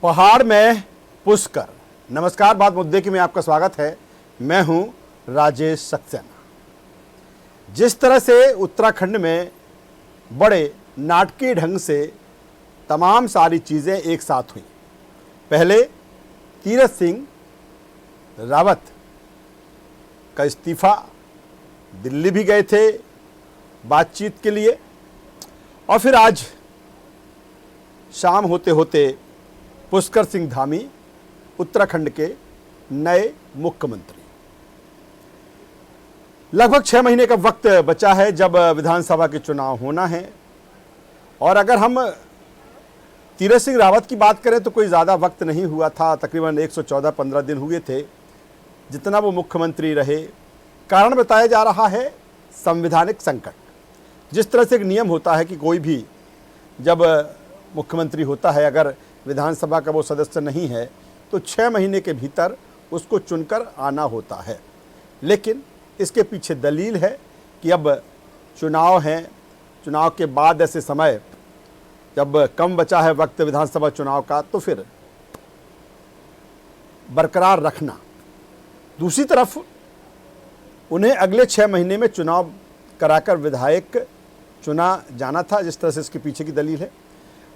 पहाड़ में पुष्कर। नमस्कार, बात मुद्दे की में आपका स्वागत है। मैं हूं राजेश सक्सेना। जिस तरह से उत्तराखंड में बड़े नाटकीय ढंग से तमाम सारी चीज़ें एक साथ हुई। पहले तीरथ सिंह रावत का इस्तीफा, दिल्ली भी गए थे बातचीत के लिए, और फिर आज शाम होते होते पुष्कर सिंह धामी उत्तराखंड के नए मुख्यमंत्री। लगभग 6 महीने का वक्त बचा है जब विधानसभा के चुनाव होना है, और अगर हम तीरथ सिंह रावत की बात करें तो कोई ज़्यादा वक्त नहीं हुआ था, तकरीबन 114-15 दिन हुए थे जितना वो मुख्यमंत्री रहे। कारण बताया जा रहा है संवैधानिक संकट। जिस तरह से एक नियम होता है कि कोई भी जब मुख्यमंत्री होता है, अगर विधानसभा का वो सदस्य नहीं है तो 6 महीने के भीतर उसको चुनकर आना होता है। लेकिन इसके पीछे दलील है कि अब चुनाव हैं, चुनाव के बाद ऐसे समय जब कम बचा है वक्त विधानसभा चुनाव का, तो फिर बरकरार रखना। दूसरी तरफ उन्हें अगले 6 महीने में चुनाव कराकर विधायक चुना जाना था, जिस तरह से इसके पीछे की दलील है।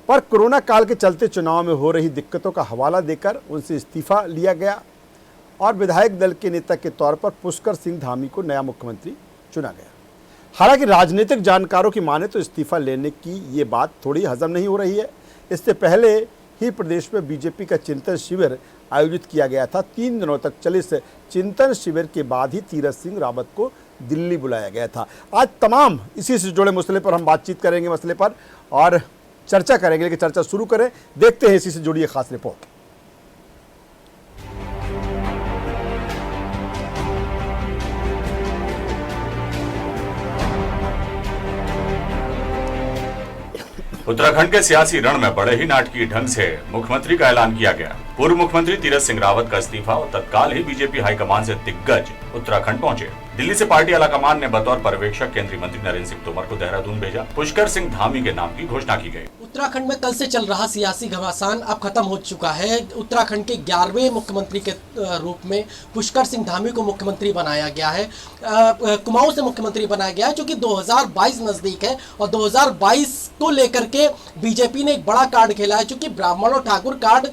पर कोरोना काल के चलते चुनाव में हो रही दिक्कतों का हवाला देकर उनसे इस्तीफा लिया गया और विधायक दल के नेता के तौर पर पुष्कर सिंह धामी को नया मुख्यमंत्री चुना गया। हालांकि राजनीतिक जानकारों की माने तो इस्तीफा लेने की ये बात थोड़ी हजम नहीं हो रही है। इससे पहले ही प्रदेश में बीजेपी का चिंतन शिविर आयोजित किया गया था। 3 दिनों तक चले इस चिंतन शिविर के बाद ही तीरथ सिंह रावत को दिल्ली बुलाया गया था। आज तमाम इसी से जुड़े मसले पर हम बातचीत करेंगे, मसले पर और चर्चा करेंगे। लेकिन चर्चा शुरू करें, देखते हैं इसी से जुड़ी एक खास रिपोर्ट। उत्तराखंड के सियासी रण में बड़े ही नाटकीय ढंग से मुख्यमंत्री का ऐलान किया गया। पूर्व मुख्यमंत्री तीरथ सिंह रावत का इस्तीफा और तत्काल ही बीजेपी हाईकमान से दिग्गज उत्तराखंड पहुंचे। दिल्ली से पार्टी आलाकमान ने बतौर पर्यवेक्षक केंद्रीय मंत्री नरेंद्र सिंह तोमर को देहरादून भेजा। पुष्कर सिंह धामी के नाम की घोषणा की गई। उत्तराखंड में कल से चल रहा सियासी घमासान अब खत्म हो चुका है। उत्तराखंड के 11वें मुख्यमंत्री के रूप में पुष्कर सिंह धामी को मुख्यमंत्री बनाया गया है। कुमाऊं से मुख्यमंत्री बनाया गया है, जो कि 2022 नजदीक है, और 2022 को लेकर के बीजेपी ने एक बड़ा कार्ड खेला है। चूंकि ब्राह्मण और ठाकुर कार्ड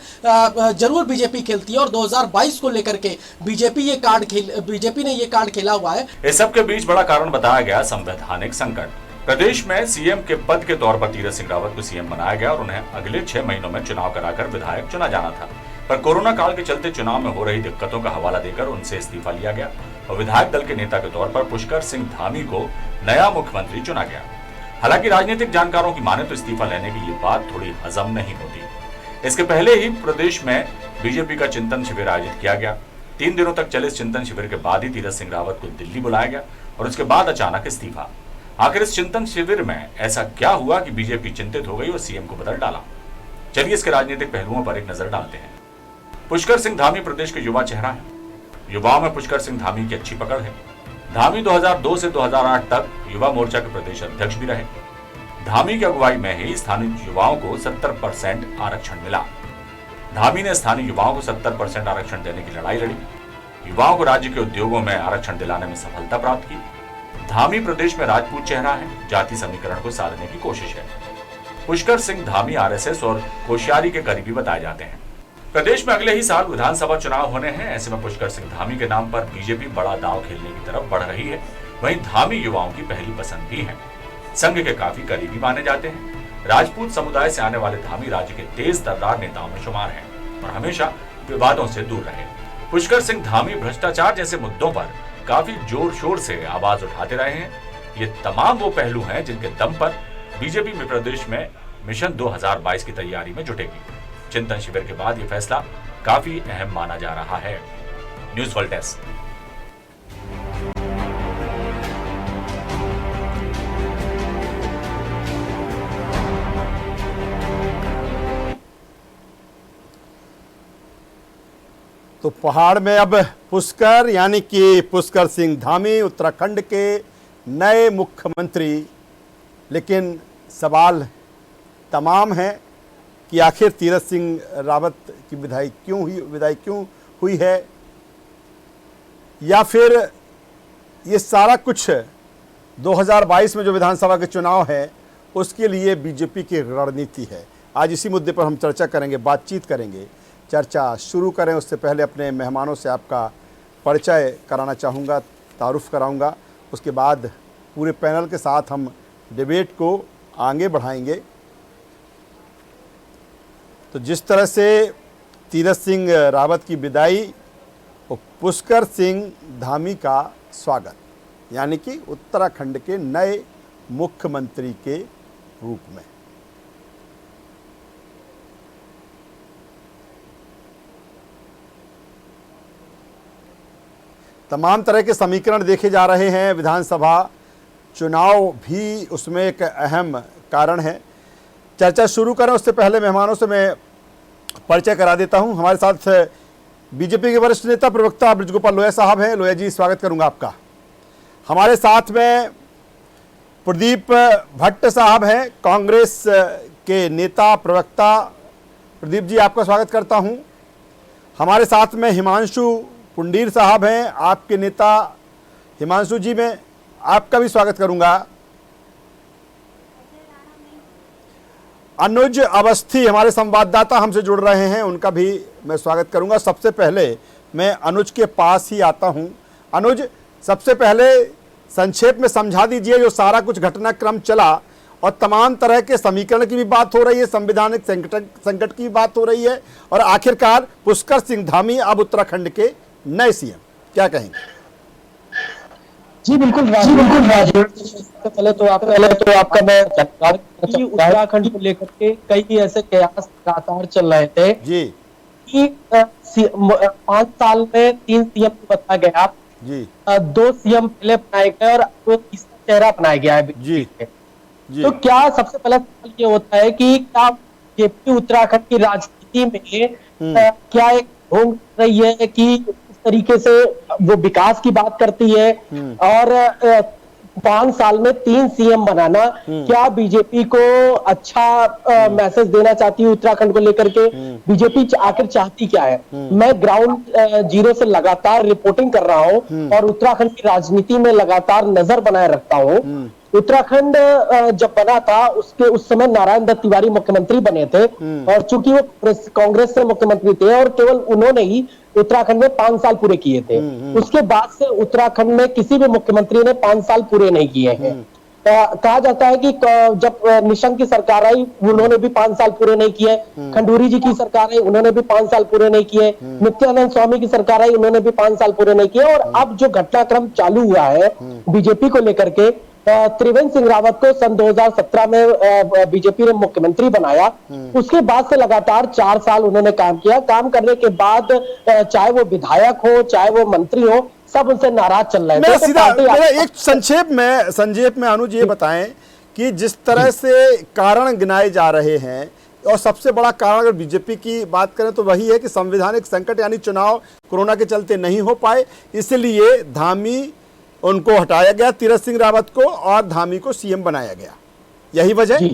जरूर बीजेपी खेलती है, और 2022 को लेकर के बीजेपी ने ये कार्ड खेला हुआ है। इस सब के बीच बड़ा कारण बताया गया संवैधानिक संकट। प्रदेश में सीएम के पद के तौर पर तीरथ सिंह रावत को सीएम बनाया गया और उन्हें अगले 6 महीनों में चुनाव कराकर विधायक चुना जाना था। पर कोरोना काल के चलते चुनाव में हो रही दिक्कतों का हवाला देकर उनसे इस्तीफा लिया गया और विधायक दल के नेता के तौर पर पुष्कर सिंह धामी को नया मुख्यमंत्री चुना गया। हालांकि राजनीतिक जानकारों की माने तो इस्तीफा लेने की ये बात थोड़ी हजम नहीं होती। इसके पहले ही प्रदेश में बीजेपी का चिंतन शिविर आयोजित किया गया। 3 दिनों तक चले इस चिंतन शिविर के बाद ही तीरथ सिंह रावत को दिल्ली बुलाया गया और उसके बाद अचानक इस्तीफा। आखिर इस चिंतन शिविर में ऐसा क्या हुआ कि बीजेपी चिंतित हो गई और सीएम को बदल डाला? चलिए इसके राजनीतिक पहलुओं पर एक नजर डालते हैं। पुष्कर सिंह धामी प्रदेश के युवा चेहरा है। युवाओं में पुष्कर सिंह धामी की अच्छी पकड़ है। धामी 2002 से 2008 तक युवा मोर्चा के प्रदेश अध्यक्ष भी रहे। धामी की अगुवाई में ही स्थानीय युवाओं को 70% आरक्षण मिला। धामी ने स्थानीय युवाओं को 70% आरक्षण देने की लड़ाई लड़ी। युवाओं को राज्य के उद्योगों में आरक्षण दिलाने में सफलता प्राप्त की। धामी प्रदेश में राजपूत चेहरा है। जाति समीकरण को साधने की कोशिश है। पुष्कर सिंह धामी आरएसएस और कोश्यारी के करीबी बताए जाते हैं। प्रदेश में अगले ही साल विधानसभा चुनाव होने हैं। ऐसे में पुष्कर सिंह धामी के नाम पर बीजेपी बड़ा दांव खेलने की तरफ बढ़ रही है। वहीं धामी युवाओं की पहली पसंद भी है। संघ के काफी करीबी माने जाते हैं। राजपूत समुदाय से आने वाले धामी राज्य के तेज तर्रार नेताओं में शुमार हैं और हमेशा विवादों से दूर रहे। पुष्कर सिंह धामी भ्रष्टाचार जैसे मुद्दों पर काफी जोर शोर से आवाज उठाते रहे हैं। ये तमाम वो पहलू हैं जिनके दम पर बीजेपी में प्रदेश में मिशन 2022 की तैयारी में जुटेगी। चिंतन शिविर के बाद ये फैसला काफी अहम माना जा रहा है। News world desk. तो पहाड़ में अब पुष्कर यानी कि पुष्कर सिंह धामी उत्तराखंड के नए मुख्यमंत्री। लेकिन सवाल तमाम हैं कि आखिर तीरथ सिंह रावत की विदाई क्यों हुई है, या फिर ये सारा कुछ 2022 में जो विधानसभा के चुनाव है उसके लिए बीजेपी की रणनीति है। आज इसी मुद्दे पर हम चर्चा करेंगे, बातचीत करेंगे। चर्चा शुरू करें उससे पहले अपने मेहमानों से आपका परिचय कराना चाहूँगा, तारुफ कराऊँगा। उसके बाद पूरे पैनल के साथ हम डिबेट को आगे बढ़ाएंगे। तो जिस तरह से तीरथ सिंह रावत की विदाई और पुष्कर सिंह धामी का स्वागत, यानी कि उत्तराखंड के नए मुख्यमंत्री के रूप में। तमाम तरह के समीकरण देखे जा रहे हैं। विधानसभा चुनाव भी उसमें एक अहम कारण है। चर्चा शुरू करें उससे पहले मेहमानों से मैं परिचय करा देता हूं। हमारे साथ बीजेपी के वरिष्ठ नेता प्रवक्ता ब्रजगोपाल लोहिया साहब हैं। लोहिया जी, स्वागत करूंगा आपका। हमारे साथ में प्रदीप भट्ट साहब हैं, कांग्रेस के नेता प्रवक्ता। प्रदीप जी, आपका स्वागत करता हूं। हमारे साथ में हिमांशु पुंडीर साहब हैं, आपके नेता। हिमांशु जी, मैं आपका भी स्वागत करूंगा। अनुज अवस्थी हमारे संवाददाता हमसे जुड़ रहे हैं, उनका भी मैं स्वागत करूंगा। सबसे पहले मैं अनुज के पास ही आता हूं। अनुज, सबसे पहले संक्षेप में समझा दीजिए जो सारा कुछ घटनाक्रम चला और तमाम तरह के समीकरण की भी बात हो रही है, संवैधानिक संकट की भी बात हो रही है, और आखिरकार पुष्कर सिंह धामी अब उत्तराखंड के नए सीएम, क्या कहेंगे? जी बिल्कुल राजीव। पहले तो आपका मैं धन्यवाद कि उत्तराखंड को लेकर के कई ऐसे कयास लगातार चल रहे थे जी कि 5 साल में 3 सीएम बताया गया जी, 2 सीएम पहले बनाए गए और अब तीसरा चेहरा अपनाया गया है जी जी। तो क्या सबसे पहला सवाल ये होता है कि क्या बीजेपी उत्तराखंड की राजनीति में क्या एक ढोंग रही है कि इस तरीके से वो विकास की बात करती है, और 5 साल में 3 सीएम बनाना क्या बीजेपी को अच्छा मैसेज देना चाहती है उत्तराखंड को लेकर के? बीजेपी आखिर चाहती क्या है? मैं ग्राउंड जीरो से लगातार रिपोर्टिंग कर रहा हूं और उत्तराखंड की राजनीति में लगातार नजर बनाए रखता हूं। उत्तराखंड जब बना था उस समय नारायण दत्त तिवारी मुख्यमंत्री बने थे, और चूंकि वो कांग्रेस से मुख्यमंत्री थे और केवल उन्होंने ही उत्तराखंड में 5 साल पूरे किए थे। उसके बाद से उत्तराखंड में किसी भी मुख्यमंत्री ने 5 साल पूरे नहीं किए हैं। कहा जाता है कि जब निशंक की सरकार आई उन्होंने भी 5 साल पूरे नहीं किए, खंडूरी जी की सरकार आई उन्होंने भी 5 साल पूरे नहीं किए, नित्यानंद स्वामी की सरकार आई उन्होंने भी 5 साल पूरे नहीं किए, और अब जो घटनाक्रम चालू हुआ है बीजेपी को लेकर के, त्रिवेंद्र सिंह रावत को सन 2017 में बीजेपी ने मुख्यमंत्री बनाया। उसके बाद से लगातार 4 साल उन्होंने काम किया। काम करने के बाद चाहे वो विधायक हो चाहे वो मंत्री हो, सब उनसे नाराज चल रहे थे। मेरा एक संक्षेप में अनुज ये बताएं कि जिस तरह से कारण गिनाए जा रहे हैं, और सबसे बड़ा कारण अगर बीजेपी की बात करें तो वही है कि संवैधानिक संकट, यानी चुनाव कोरोना के चलते नहीं हो पाए, इसलिए धामी उनको हटाया गया, तीरथ सिंह रावत को, और धामी को सीएम बनाया गया। यही वजह?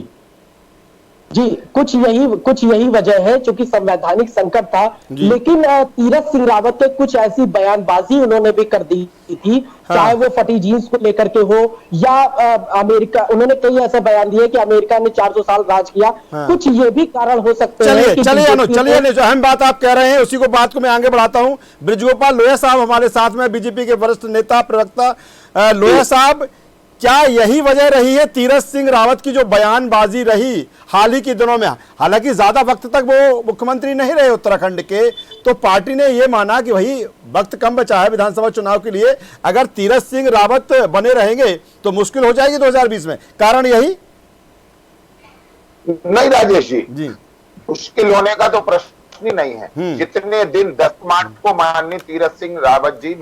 जी कुछ यही वजह है, क्योंकि संवैधानिक संकट था। लेकिन तीरथ सिंह रावत ने कुछ ऐसी बयानबाजी उन्होंने भी कर दी थी, चाहे वो फटी जीन्स को लेकर के हो या अमेरिका, उन्होंने कई ऐसे बयान दिए कि अमेरिका ने 400 साल राज किया। कुछ ये भी कारण हो सकते हैं। चलिए जो अहम बात आप कह रहे हैं उसी को बात को मैं आगे बढ़ाता हूं। ब्रजगोपाल लोहिया साहब हमारे साथ में, बीजेपी के वरिष्ठ नेता प्रवक्ता। लोहिया साहब, क्या यही वजह रही है तीरथ सिंह रावत की जो बयानबाजी रही हाल ही के दिनों में? हालांकि ज्यादा वक्त तक वो मुख्यमंत्री नहीं रहे उत्तराखंड के, तो पार्टी ने ये माना कि वही वक्त कम बचा है विधानसभा चुनाव के लिए, अगर तीरथ सिंह रावत बने रहेंगे तो मुश्किल हो जाएगी 2020 में। कारण यही? नहीं राजेश जी, मुश्किल होने का तो प्रश्न ही नहीं है। जितने दिन 10 मार्च को माननीय तीरथ सिंह रावत जी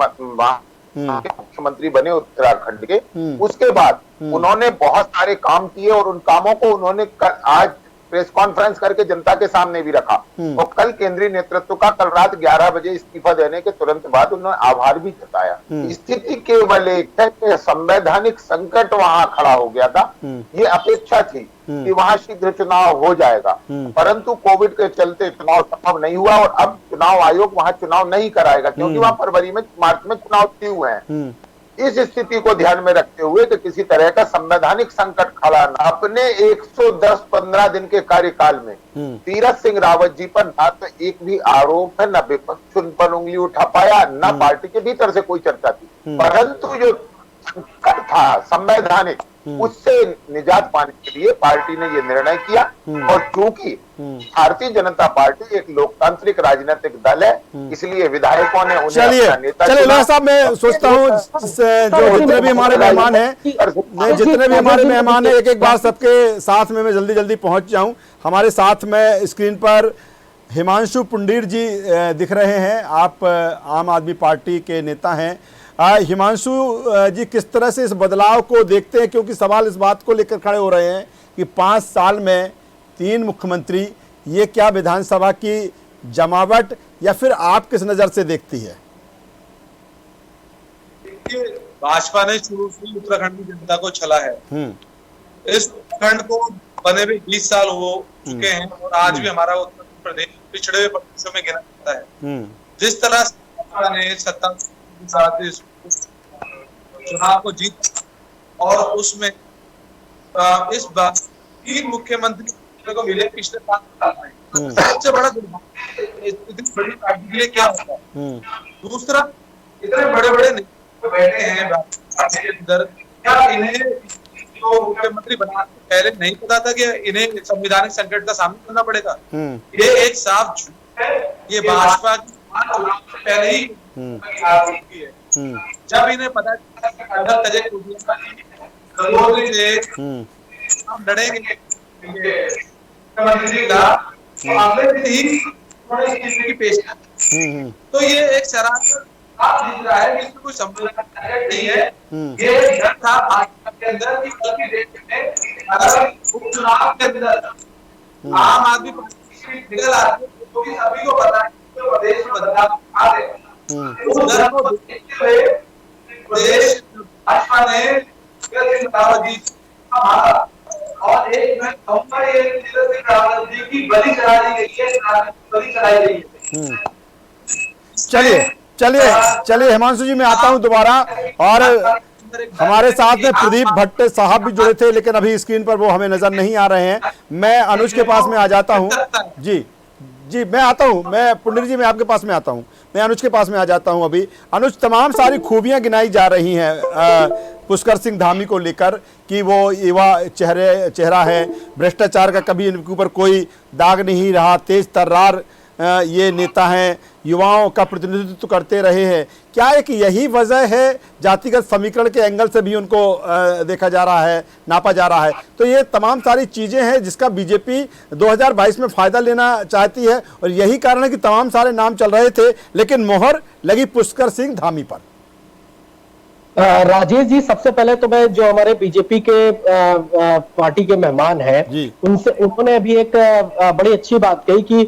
मुख्यमंत्री बने उत्तराखंड के, उसके बाद उन्होंने बहुत सारे काम किए और उन कामों को उन्होंने आज प्रेस कॉन्फ्रेंस करके जनता के सामने भी रखा। और कल केंद्रीय नेतृत्व का कल रात 11 बजे इस्तीफा देने के तुरंत बाद उन्होंने आभार भी जताया। स्थिति केवल एक है कि संवैधानिक संकट वहां खड़ा हो गया था। ये अपेक्षा थी कि वहां शीघ्र चुनाव हो जाएगा, परंतु कोविड के चलते चुनाव संभव नहीं हुआ और अब चुनाव आयोग वहां चुनाव नहीं कराएगा, क्योंकि वहां फरवरी में मार्च में चुनाव तय हुए हैं। इस स्थिति को ध्यान में रखते हुए कि किसी तरह का संवैधानिक संकट खड़ा न, अपने 110-15 दिन के कार्यकाल में तीरथ सिंह रावत जी पर न तो एक भी आरोप है, न विपक्ष उन पर उंगली उठा पाया, न पार्टी के भीतर से कोई चर्चा थी, परंतु जो संकट था संवैधानिक, उससे निजात पाने के लिए पार्टी ने ये निर्णय किया। और चूंकि भारतीय जनता पार्टी एक लोकतांत्रिक राजनीतिक दल है, इसलिए विधायकों ने उन्हें अपना नेता चलिए लोया साहब, मैं सोचता हूँ जो जितने भी हमारे मेहमान हैं, एक एक बार सबके साथ में मैं जल्दी जल्दी पहुंच जाऊं। हमारे साथ में स्क्रीन पर हिमांशु पुंडीर जी दिख रहे हैं। आप आम आदमी पार्टी के नेता हैं। हिमांशु जी, किस तरह से इस बदलाव को देखते हैं, क्योंकि सवाल इस बात को लेकर खड़े हो रहे हैं कि 5 साल में 3 मुख्यमंत्री, ये क्या विधानसभा की जमावट, या फिर आप किस नजर से देखती है? भाजपा ने शुरू से उत्तराखंड की जनता को छला है। इस उत्तराखंड को बने भी 20 साल हो चुके हैं और आज भी हमारा उत्तर प्रदेश पिछड़े हुए प्रदेशों में गिना जाता है। जिस तरह भाजपा ने सत्ता साथ इस चुनाव को जीत और उसमें इस बार 3 मुख्यमंत्री को मिले पिछले 5 साल में, सबसे बड़ा दुर्भाग्य इतनी बड़ी पार्टी के लिए क्या होता है। दूसरा, इतने बड़े बड़े नेता बैठे हैं पार्टी के अंदर, क्या इन्हें तो मुख्यमंत्री बनाने से पहले नहीं पता था कि इन्हें संवैधानिक संकट का सामना करना पड़ेगा? ये एक साफ झूठ है। ये भाजपा की पहले ही है। जब इन्हें पता हम लड़ेंगे मुख्यमंत्री का, अगले दिन ही पेश है। तो ये एक शरारत आप दिख रहा है, इसमें कोई संबंध नहीं है। ये डर था भाजपा के अंदर कि कल की डेट में अगर उपचुनाव के अंदर आम आदमी पार्टी निकल आती है तो सभी को पता है कि प्रदेश में बदलाव आ रहे। उस डर को देखते हुए प्रदेश भाजपा ने तीरथ सिंह रावत जी और एक मैं कहूँगा ये तीरथ सिंह रावत जी की बलि चढ़ा दी गई है, बलि चढ़ाई गई है। चलिए हिमांशु जी, मैं आता हूं दोबारा। और हमारे साथ में प्रदीप भट्ट साहब भी जुड़े थे, लेकिन अभी स्क्रीन पर वो हमें नजर नहीं आ रहे हैं। मैं अनुज के पास में आ जाता हूं। जी मैं आता हूं, मैं पुंडीर जी मैं आपके पास में आता हूं, मैं अनुज के पास में आ जाता हूं। अभी अनुज, तमाम सारी खूबियां गिनाई जा रही हैं पुष्कर सिंह धामी को लेकर कि वो युवा चेहरा है, भ्रष्टाचार का कभी इनके ऊपर कोई दाग नहीं रहा, तेज तर्रार ये नेता हैं, युवाओं का प्रतिनिधित्व करते रहे हैं। क्या एक यही वजह है, जातिगत समीकरण के एंगल से भी उनको देखा जा रहा है, नापा जा रहा है? तो ये तमाम सारी चीज़ें हैं जिसका बीजेपी 2022 में फ़ायदा लेना चाहती है, और यही कारण है कि तमाम सारे नाम चल रहे थे, लेकिन मोहर लगी पुष्कर सिंह धामी पर। राजेश जी, सबसे पहले तो मैं जो हमारे बीजेपी के पार्टी के मेहमान हैं उनसे, उन्होंने अभी एक बड़ी अच्छी बात कही कि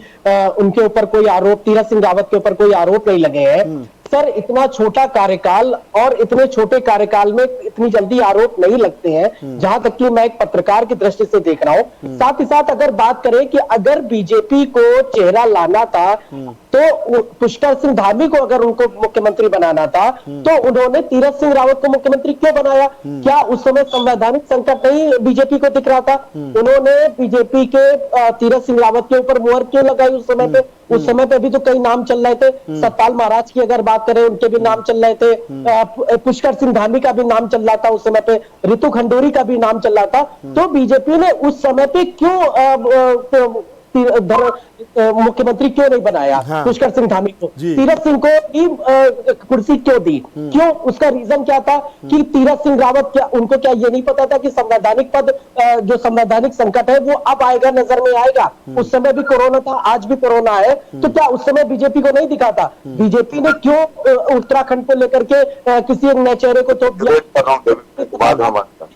उनके ऊपर कोई आरोप, तीरथ सिंह रावत के ऊपर कोई आरोप नहीं लगे हैं। सर, इतना छोटा कार्यकाल और इतने छोटे कार्यकाल में इतनी जल्दी आरोप नहीं लगते हैं, जहां तक कि मैं एक पत्रकार की दृष्टि से देख रहा हूं। साथ ही साथ अगर बात करें कि अगर बीजेपी को चेहरा लाना था तो पुष्कर सिंह धामी को अगर उनको मुख्यमंत्री बनाना था तो उन्होंने तीरथ सिंह रावत को मुख्यमंत्री क्यों बनाया? क्या उस समय संवैधानिक संकट नहीं बीजेपी को दिख रहा था? उन्होंने बीजेपी के तीरथ सिंह रावत के ऊपर मुहर क्यों लगाई उस समय पे? उस समय पे भी तो कई नाम चल रहे थे। सतपाल महाराज की अगर बात करें, उनके भी नाम चल रहे थे, पुष्कर सिंह धामी का भी नाम चल रहा था उस समय पे, रितु खंडूरी का भी नाम चल रहा था। तो बीजेपी ने उस समय पे क्यों मुख्यमंत्री क्यों नहीं बनाया पुष्कर सिंह धामी को? तीरथ सिंह को ही कुर्सी क्यों दी? क्यों? उसका रीजन क्या था कि तीरथ सिंह रावत उनको क्या ये नहीं पता था कि संवैधानिक पद, जो संवैधानिक संकट है वो अब आएगा, नजर में आएगा? उस समय भी कोरोना था, आज भी कोरोना है, तो क्या उस समय बीजेपी को नहीं दिखा था? बीजेपी ने क्यों उत्तराखंड को लेकर के किसी नए चेहरे को तो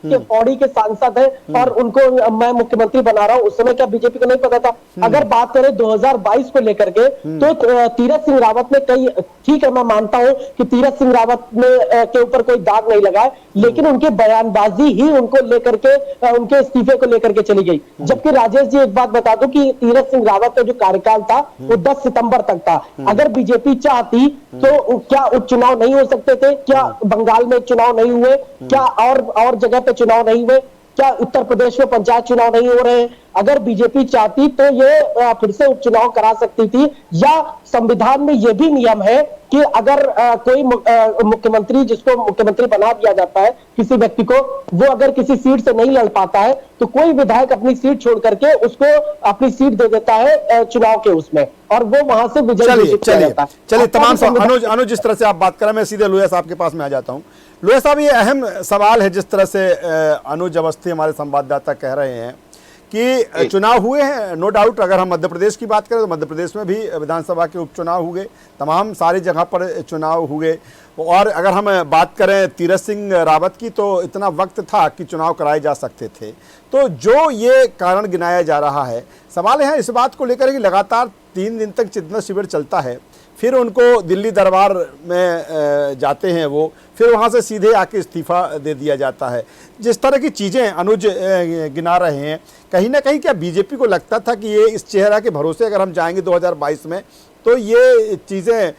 के पौड़ी के सांसद हैं और उनको मैं मुख्यमंत्री बना रहा हूं, उस समय क्या बीजेपी को नहीं पता था? अगर बात करें 2022 को लेकर के, तो तीरथ सिंह रावत ने कई, ठीक है मैं मानता हूं कि तीरथ सिंह रावत के ऊपर कोई दाग नहीं लगा है, लेकिन उनकी बयानबाजी ही उनको लेकर के, उनके इस्तीफे को लेकर के चली गई। जबकि राजेश जी एक बात बता दूं कि तीरथ सिंह रावत का जो कार्यकाल था वो 10 सितंबर तक था। अगर बीजेपी चाहती तो क्या उपचुनाव नहीं हो सकते थे? क्या बंगाल में चुनाव नहीं हुए? क्या और जगह पे चुनाव नहीं हुए? क्या उत्तर प्रदेश में पंचायत चुनाव नहीं हो रहे हैं? अगर बीजेपी चाहती तो ये फिर से उपचुनाव करा सकती थी। या संविधान में ये भी नियम है कि अगर कोई मुख्यमंत्री, जिसको मुख्यमंत्री बना दिया जाता है किसी व्यक्ति को, वो अगर किसी सीट से नहीं लड़ पाता है तो कोई विधायक अपनी सीट छोड़ करके उसको अपनी सीट दे देता है चुनाव के उसमें, और वो वहां से विजयी घोषित किया जाता है। चलिए तमाम अनुज जिस तरह से आप बात करें, मैं सीधे लोहिया साहब के पास में आ जाता हूं। लोहिया साहब, ये अहम सवाल है जिस तरह से अनुज अवस्थी हमारे संवाददाता कह रहे हैं कि चुनाव हुए हैं, नो डाउट। अगर हम मध्य प्रदेश की बात करें तो मध्य प्रदेश में भी विधानसभा के उपचुनाव हुए, तमाम सारी जगह पर चुनाव हुए। और अगर हम बात करें तीरथ सिंह रावत की, तो इतना वक्त था कि चुनाव कराए जा सकते थे। तो जो ये कारण गिनाया जा रहा है, सवाल है इस बात को लेकर कि लगातार 3 दिन तक चिंतन शिविर चलता है, फिर उनको दिल्ली दरबार में जाते हैं वो, फिर वहाँ से सीधे आके इस्तीफा दे दिया जाता है। जिस तरह की चीज़ें अनुज गिना रहे हैं, कहीं ना कहीं क्या बीजेपी को लगता था कि ये इस चेहरा के भरोसे अगर हम जाएंगे 2022 में तो ये चीज़ें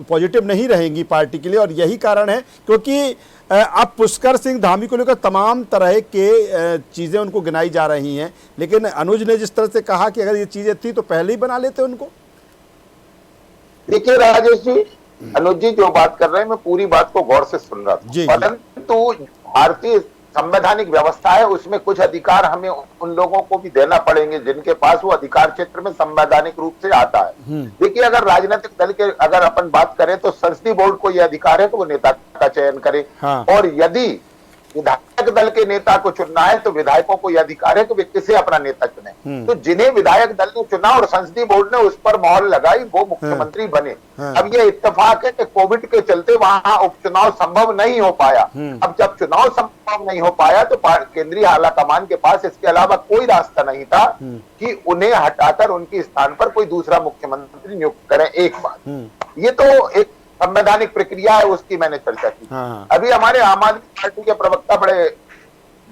पॉजिटिव नहीं रहेंगी पार्टी के लिए? और यही कारण है क्योंकि अब पुष्कर सिंह धामी को लेकर तमाम तरह के चीज़ें उनको गिनाई जा रही हैं, लेकिन अनुज ने जिस तरह से कहा कि अगर ये चीज़ें थी तो पहले ही बना लेते उनको। देखिए राजेश जी, अनुज जी जो बात कर रहे हैं, मैं पूरी बात को गौर से सुन रहा था, परंतु भारतीय संवैधानिक व्यवस्था है, उसमें कुछ अधिकार हमें उन लोगों को भी देना पड़ेंगे जिनके पास वो अधिकार क्षेत्र में संवैधानिक रूप से आता है। देखिए, अगर राजनीतिक दल के अगर अपन बात करें तो संसदीय बोर्ड को यह अधिकार है कि वो नेता का चयन करे। और यदि विधायक दल के नेता को चुनना है तो विधायकों को यह अधिकार है कि वे किसे अपना नेता चुने। तो जिन्हें विधायक दल ने चुना और संसदीय बोर्ड ने उस पर मोहर लगाई, वो मुख्यमंत्री बने। अब ये इत्तेफाक है कि कोविड के चलते वहां उपचुनाव संभव नहीं हो पाया। अब जब चुनाव संभव नहीं हो पाया तो केंद्रीय आला कमान के पास इसके अलावा कोई रास्ता नहीं था कि उन्हें हटाकर उनके स्थान पर कोई दूसरा मुख्यमंत्री नियुक्त करें। एक बात ये तो एक संवैधानिक प्रक्रिया है, उसकी मैंने चर्चा की। अभी हमारे आम आदमी पार्टी के प्रवक्ता बड़े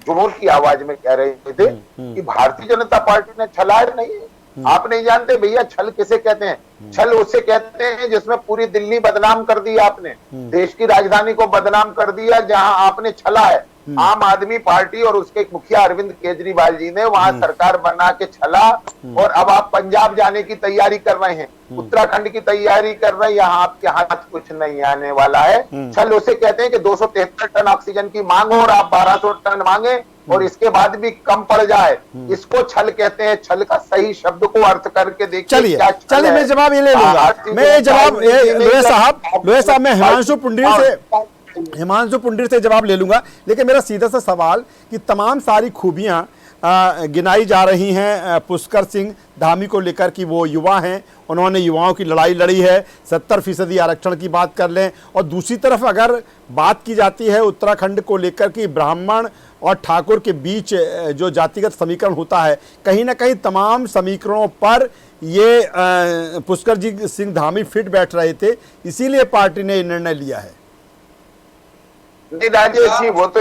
जुनून की आवाज में कह रहे थे कि भारतीय जनता पार्टी ने छलाया नहीं है। आप नहीं जानते भैया छल किसे कहते हैं? छल उसे कहते हैं जिसमें पूरी दिल्ली बदनाम कर दी आपने, देश की राजधानी को बदनाम कर दिया, जहां आपने छला है। आम आदमी पार्टी और उसके मुखिया अरविंद केजरीवाल जी ने वहां सरकार बना के छला, और अब आप पंजाब जाने की तैयारी कर रहे हैं, उत्तराखंड की तैयारी कर रहे हैं, यहाँ आपके हाथ कुछ नहीं आने वाला है। छल उसे कहते हैं कि 273 टन ऑक्सीजन की मांग हो और आप 1200 टन मांगे और इसके बाद भी कम पड़ जाए, इसको छल कहते हैं। छल का सही शब्द को अर्थ करके देखिए। चलिए मैं जवाब ये ले लूंगा। मैं जवाब लोहिया साहब मैं हिमांशु पुंडीर से जवाब ले लूंगा, लेकिन मेरा सीधा सा सवाल कि तमाम सारी खूबियां गिनाई जा रही हैं पुष्कर सिंह धामी को लेकर कि वो युवा हैं, उन्होंने युवाओं की लड़ाई लड़ी है, 70% आरक्षण की बात कर लें। और दूसरी तरफ अगर बात की जाती है उत्तराखंड को लेकर कि ब्राह्मण और ठाकुर के बीच जो जातिगत समीकरण होता है, कहीं ना कहीं तमाम समीकरणों पर ये पुष्कर जी सिंह धामी फिट बैठ रहे थे, इसीलिए पार्टी ने निर्णय लिया है। राजेश जी वो तो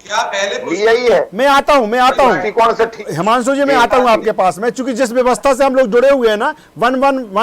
क्या पहले यही है। मैं आता हूं हिमांशु जी, मैं आता हूं आपके पास में, चूंकि जिस व्यवस्था से हम लोग जुड़े हुए हैं ना, वन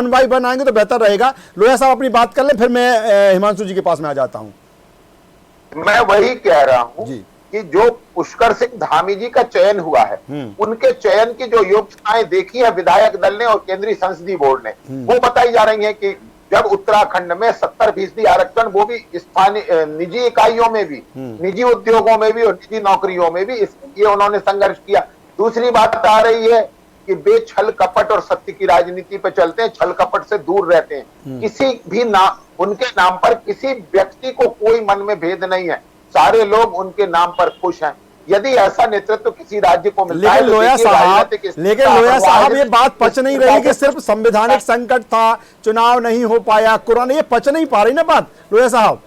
बाय वन आएंगे तो बेहतर रहेगा। लोहिया साहब अपनी बात कर लें, फिर मैं हिमांशु जी के पास में आ जाता हूं। मैं वही कह रहा हूं कि जो पुष्कर सिंह धामी जी का चयन हुआ है, उनके चयन की जो योग्यताएं देखी है विधायक दल ने और केंद्रीय संसदीय बोर्ड ने, वो बताई जा रही है कि जब उत्तराखंड में 70% आरक्षण, वो भी स्थानीय निजी इकाइयों में भी, निजी उद्योगों में भी और निजी नौकरियों में भी, इसके लिए उन्होंने संघर्ष किया। दूसरी बात आ रही है कि वे छल कपट और सत्य की राजनीति पे चलते हैं, छल कपट से दूर रहते हैं। किसी भी उनके नाम पर किसी व्यक्ति को कोई मन में भेद नहीं है, सारे लोग उनके नाम पर खुश हैं। यदि ऐसा नेतृत्व किसी राज्य को मिलता है, लेकिन लोहिया साहब ये बात पच नहीं रही कि सिर्फ संवैधानिक संकट था, चुनाव नहीं हो पाया, कोरोना, ये पच नहीं पा रही ना बात लोहिया साहब।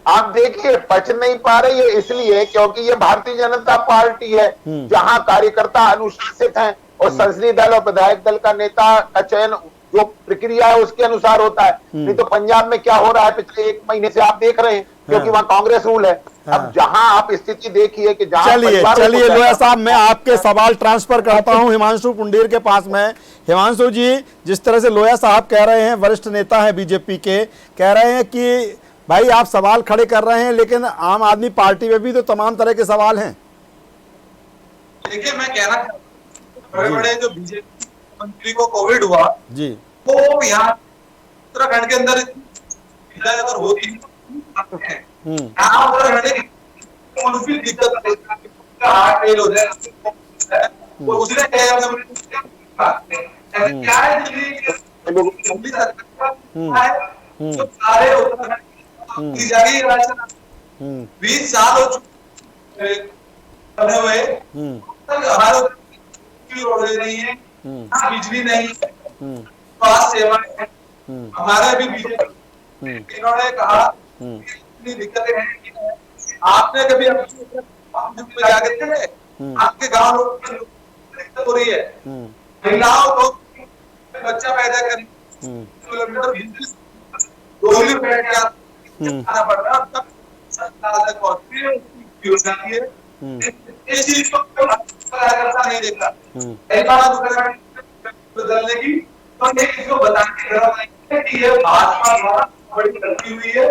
आप देखिए पच नहीं पा रही है, इसलिए क्योंकि ये भारतीय जनता पार्टी है जहां कार्यकर्ता अनुशासित हैं और संसदीय दल और विधायक दल का नेता का चयन जो प्रक्रिया है उसके अनुसार होता है। नहीं तो पंजाब में क्या हो रहा है पिछले 1 महीने से आप देख रहे हैं, क्योंकि वहां कांग्रेस रूल है। अब जहां आप स्थिति देखिए कि जहां चलिए लोया साहब, मैं आपके सवाल ट्रांसफर करता हूं हिमांशु पुंडीर के पास में। हिमांशु जी, जिस तरह से लोया साहब कह रहे हैं, वरिष्ठ नेता है बीजेपी के, कह रहे हैं कि भाई आप सवाल खड़े कर रहे हैं, लेकिन आम आदमी पार्टी में भी तो तमाम तरह के सवाल हैं। देखिए मैं कहना चाहता हूं, बड़े बड़े जो बीजेपी मंत्री को कोविड हुआ जी, तो यहाँ उत्तराखंड के अंदर अगर होती उत्तराखंड की दिक्कत हार्ट फेल हो जाए, उसने क्या है सारे उत्तराखंड की जा रही है। 20 साल हो चुके बने हुए, हमारे रोड नहीं है, बिजली नहीं, स्वास्थ्य सेवाएं हमारे भी बीजेपी इन्होंने कहा इतनी दिक्कतें हैं। आपने कभी जाके थे आपके गांव लोग दिक्कत हो रही है, महिलाओं को बच्चा पैदा करने किलोमीटर बैठ के आना पड़ रहा है, तक पहुंचती है योजना की है। इस चीज को नहीं देखा बदलने की, तो ये इसको बताने की जरूरत नहीं है कि ये भाजपा द्वारा बड़ी गलती हुई है,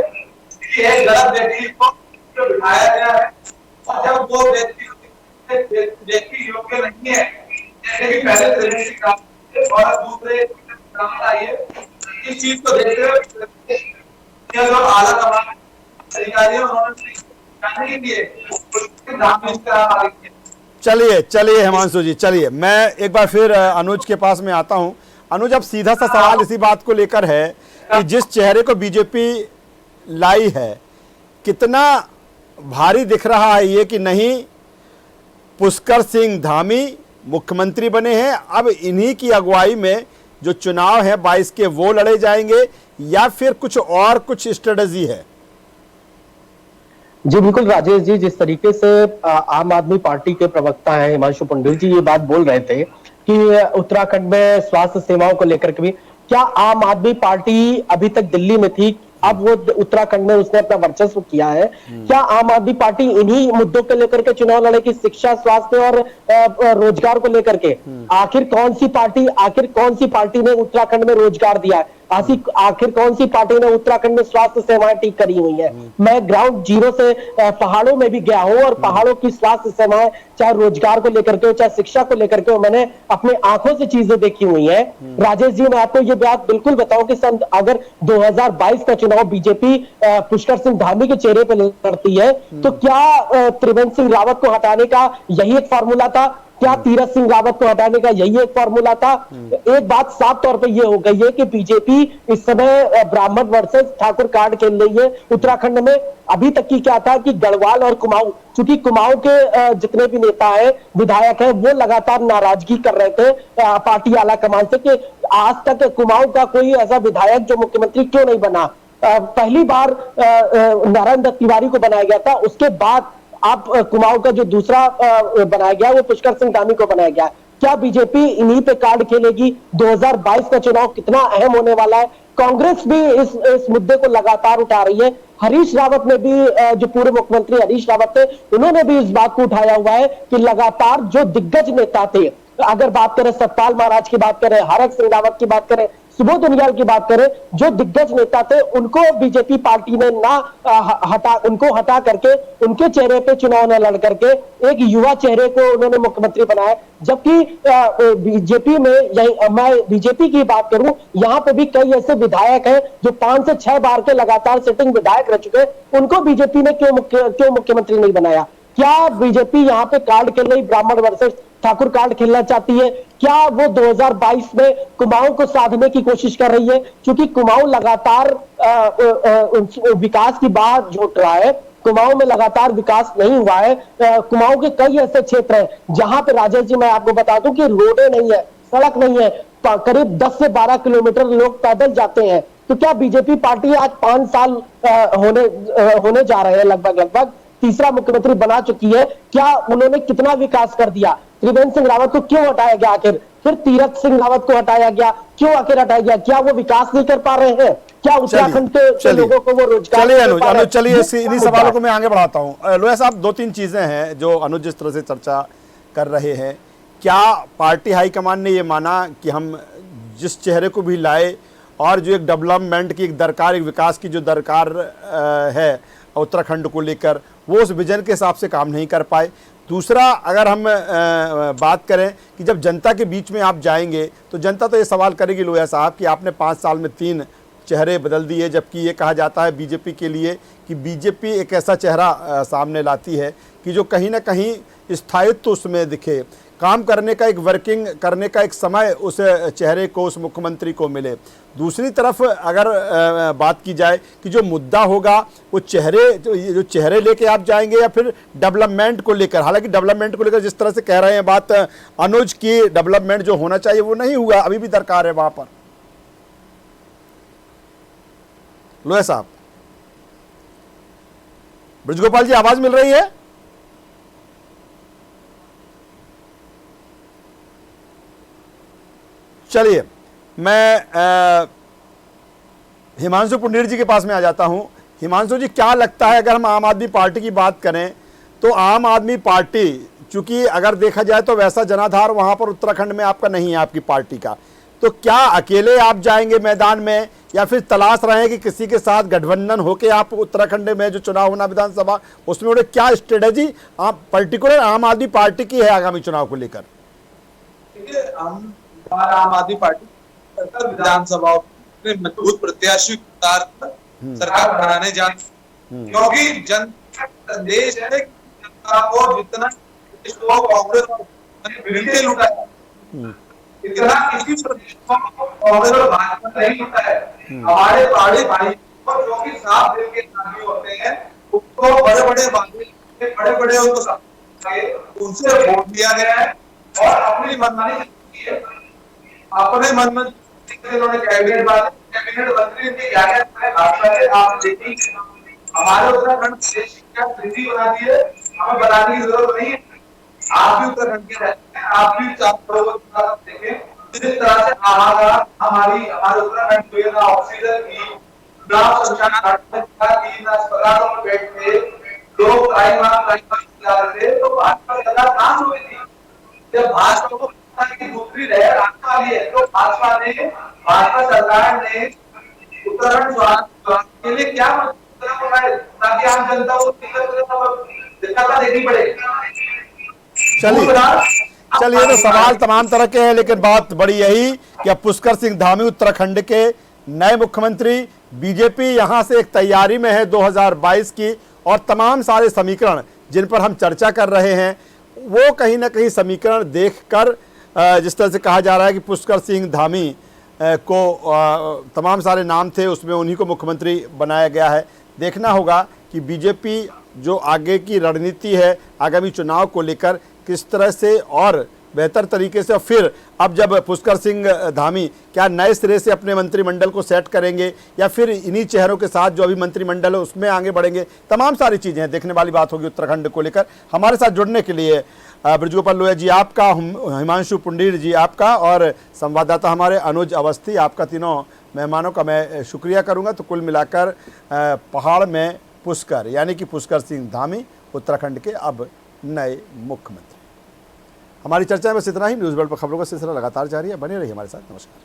ये गलत व्यक्ति को बिठाया गया है, और जब वो व्यक्ति योग्य नहीं है, जैसे कि पहले और दूसरे आइए, इस चीज को देखते हुए जो आला कमान अधिकारी उन्होंने जानने के लिए चलिए हिमांशु जी, चलिए मैं एक बार फिर अनुज के पास में आता हूं। अनुज, अब सीधा सा सवाल इसी बात को लेकर है कि जिस चेहरे को बीजेपी लाई है, कितना भारी दिख रहा है ये कि नहीं पुष्कर सिंह धामी मुख्यमंत्री बने हैं, अब इन्हीं की अगुवाई में जो चुनाव है 22 के वो लड़े जाएंगे, या फिर कुछ स्ट्रेटजी है? जी बिल्कुल राजेश जी, जिस तरीके से आम आदमी पार्टी के प्रवक्ता हैं हिमांशु पुंडीर जी ये बात बोल रहे थे कि उत्तराखंड में स्वास्थ्य सेवाओं को लेकर के भी, क्या आम आदमी पार्टी अभी तक दिल्ली में थी, अब वो उत्तराखंड में उसने अपना वर्चस्व किया है? क्या आम आदमी पार्टी इन्हीं मुद्दों को लेकर के चुनाव लड़ेगी, शिक्षा, स्वास्थ्य और रोजगार को लेकर के? आखिर कौन सी पार्टी ने उत्तराखंड में रोजगार दिया है? आखिर कौन सी पार्टी ने उत्तराखंड में स्वास्थ्य सेवाएं ठीक करी हुई है? मैं ग्राउंड जीरो से पहाड़ों में भी गया हूं और पहाड़ों की स्वास्थ्य सेवाएं, चाहे रोजगार को लेकर के हो, चाहे शिक्षा को लेकर के हो, मैंने अपने आंखों से चीजें देखी हुई है। राजेश जी, मैं आपको ये बात बिल्कुल बताऊं कि सन अगर 2022 का चुनाव बीजेपी पुष्कर सिंह धामी के चेहरे पर लड़ती है, तो क्या त्रिवेंद्र सिंह रावत को हटाने का यही एक फॉर्मूला था? क्या तीरथ सिंह रावत को हटाने का यही एक फॉर्मूला था? एक बात साफ तौर पे ये हो गई है कि बीजेपी इस समय ब्राह्मण वर्सेस ठाकुर कार्ड खेल रही है उत्तराखंड में। अभी तक की क्या था कि गढ़वाल और कुमाऊं, चूंकि कुमाऊं के जितने भी नेता है, विधायक है, वो लगातार नाराजगी कर रहे थे पार्टी आला कमान से कि आज तक कुमाऊं का कोई ऐसा विधायक जो मुख्यमंत्री क्यों नहीं बना। पहली बार नारायण दत्त तिवारी को बनाया गया था, उसके बाद आप कुमाऊं का जो दूसरा बनाया गया वो पुष्कर सिंह धामी को बनाया गया। क्या बीजेपी इन्हीं पे कार्ड खेलेगी? 2022 का चुनाव कितना अहम होने वाला है? कांग्रेस भी इस मुद्दे को लगातार उठा रही है। हरीश रावत ने भी, जो पूर्व मुख्यमंत्री हरीश रावत थे, उन्होंने भी इस बात को उठाया हुआ है कि लगातार जो दिग्गज नेता थे, अगर बात करें सतपाल महाराज की बात करें, हरक सिंह रावत की बात करें, सुबोध उनियाल की बात करें, जो दिग्गज नेता थे उनको बीजेपी पार्टी ने उनको हटा करके उनके चेहरे पे चुनाव न लड़ करके एक युवा चेहरे को उन्होंने मुख्यमंत्री बनाया। जबकि बीजेपी में, मैं बीजेपी की बात करूं, यहाँ पे भी कई ऐसे विधायक हैं जो 5 से 6 बार के लगातार सिटिंग विधायक रह चुके, उनको बीजेपी ने क्यों मुख्यमंत्री नहीं बनाया? क्या बीजेपी यहाँ पे कार्ड खेल रही, ब्राह्मण वर्सेस ठाकुर कार्ड खेलना चाहती है? क्या वो 2022 में कुमाऊं को साधने की कोशिश कर रही है? क्योंकि कुमाऊं लगातार विकास की बात जोट रहा है, कुमाऊं में लगातार विकास नहीं हुआ है। कुमाऊं के कई ऐसे क्षेत्र हैं जहां पे राजेश जी मैं आपको बता दूं कि रोडें नहीं है, सड़क नहीं है, करीब 10 से 12 किलोमीटर लोग पैदल जाते हैं। तो क्या बीजेपी पार्टी आज 5 साल होने जा रहे हैं, लगभग तीसरा मुख्यमंत्री बना चुकी है, क्या उन्होंने कितना विकास कर दिया? त्रिवेंद्र सिंह रावत को क्यों हटाया गया आखिर? फिर तीरथ सिंह रावत को हटाया गया, क्यों आखिर हटाया गया? क्या वो विकास नहीं कर पा रहे हैं? क्या उत्तराखंड के लोगों को वो रोजगार? चलिए अनुज चलिए इन्हीं सवालों को मैं आगे बढ़ाता हूँ। लोया साहब, 2-3 चीजें हैं जो अनुज जिस तरह से चर्चा कर रहे हैं। क्या पार्टी हाईकमान ने ये माना कि हम जिस चेहरे को भी लाए और जो एक डेवलपमेंट की एक दरकार, एक विकास की जो दरकार है उत्तराखंड को लेकर, वो उस विजन के हिसाब से काम नहीं कर पाए? दूसरा, अगर हम बात करें कि जब जनता के बीच में आप जाएंगे तो जनता तो ये सवाल करेगी लोया साहब कि आपने 5 साल में 3 चेहरे बदल दिए, जबकि ये कहा जाता है बीजेपी के लिए कि बीजेपी एक ऐसा चेहरा सामने लाती है कि जो कहीं ना कहीं स्थायित्व उसमें दिखे, काम करने का एक वर्किंग करने का एक समय उस चेहरे को, उस मुख्यमंत्री को मिले। दूसरी तरफ अगर बात की जाए कि जो मुद्दा होगा वो जो चेहरे लेके आप जाएंगे या फिर डेवलपमेंट को लेकर, हालांकि डेवलपमेंट को लेकर जिस तरह से कह रहे हैं बात अनुज की, डेवलपमेंट जो होना चाहिए वो नहीं हुआ, अभी भी दरकार है वहां पर। लोया साहब, ब्रजगोपाल जी, आवाज मिल रही है? चलिए, मैं हिमांशु पुंडीर जी के पास में आ जाता हूं। हिमांशु जी, क्या लगता है, अगर हम आम आदमी पार्टी की बात करें तो आम आदमी पार्टी, चूंकि अगर देखा जाए तो वैसा जनाधार वहां पर उत्तराखंड में आपका नहीं है, आपकी पार्टी का, तो क्या अकेले आप जाएंगे मैदान में या फिर तलाश रहे हैं कि किसी के साथ गठबंधन होकर आप उत्तराखंड में जो चुनाव होना विधानसभा, उसमें उन्हें क्या स्ट्रेटेजी आप पर्टिकुलर आम आदमी पार्टी की है आगामी चुनाव को लेकर? आम आदमी पार्टी विधानसभा में मजबूत प्रत्याशी सरकार बनाने जा, क्योंकि जनता देश है, जनता को जितना कांग्रेस मिलके लूटा है, इतना किसी कांग्रेस और भाजपा नहीं लूटा है। हमारे पहाड़ी भाई जो कि साफ दिल के आदमी होते हैं, उसको बड़े-बड़े वादे, बड़े-बड़े उनसे वोट दिया गया है और अपनी मनमानी की है। अपने मन में इन्होंने कैबिनेट मंत्री ने क्या आप देखिए, हमारे उत्तराखंड प्रदेश की क्या स्थिति बना दी है, हमें बताने की जरूरत नहीं है। आप भी उत्तराखंड के रहते हैं, आप भी देखें जिस तरह से हमारे उत्तराखंड में ऑक्सीजन की, ग्राम संचालन की, अस्पतालों में बेड थे, लोग जा रहे थे, तो भाजपा ज्यादा काम हुई थी। जब भाजपा को की दूसरी लहर आने वाली है तो भाजपा सरकार ने उत्तराखंड स्वास्थ्य के लिए क्या बनाए ताकि आम जनता को दिक्कत देखनी पड़े। चलिए, तो सवाल तमाम तरह के हैं, लेकिन बात बड़ी यही कि अब पुष्कर सिंह धामी उत्तराखंड के नए मुख्यमंत्री, बीजेपी यहां से एक तैयारी में है 2022 की, और तमाम सारे समीकरण जिन पर हम चर्चा कर रहे हैं वो कहीं ना कहीं समीकरण देखकर जिस तरह से कहा जा रहा है कि पुष्कर सिंह धामी को तमाम सारे नाम थे, उसमें उन्हीं को मुख्यमंत्री बनाया गया है। देखना होगा कि बीजेपी जो आगे की रणनीति है आगामी चुनाव को लेकर किस तरह से और बेहतर तरीके से, और फिर अब जब पुष्कर सिंह धामी क्या नए सिरे से अपने मंत्रिमंडल को सेट करेंगे या फिर इन्हीं चेहरों के साथ जो अभी मंत्रिमंडल है उसमें आगे बढ़ेंगे, तमाम सारी चीज़ें हैं, देखने वाली बात होगी उत्तराखंड को लेकर। हमारे साथ जुड़ने के लिए ब्रजगोपाल लोया जी आपका, हिमांशु पुंडीर जी आपका, और संवाददाता हमारे अनुज अवस्थी आपका, तीनों मेहमानों का मैं शुक्रिया करूंगा। तो कुल मिलाकर पहाड़ में पुष्कर यानी कि पुष्कर सिंह धामी उत्तराखंड के अब नए मुख्यमंत्री। हमारी चर्चा में बस इतना ही। न्यूज़ वर्ल्ड पर खबरों का सिलसिला लगातार जारी है, बने रहिए हमारे साथ। नमस्कार।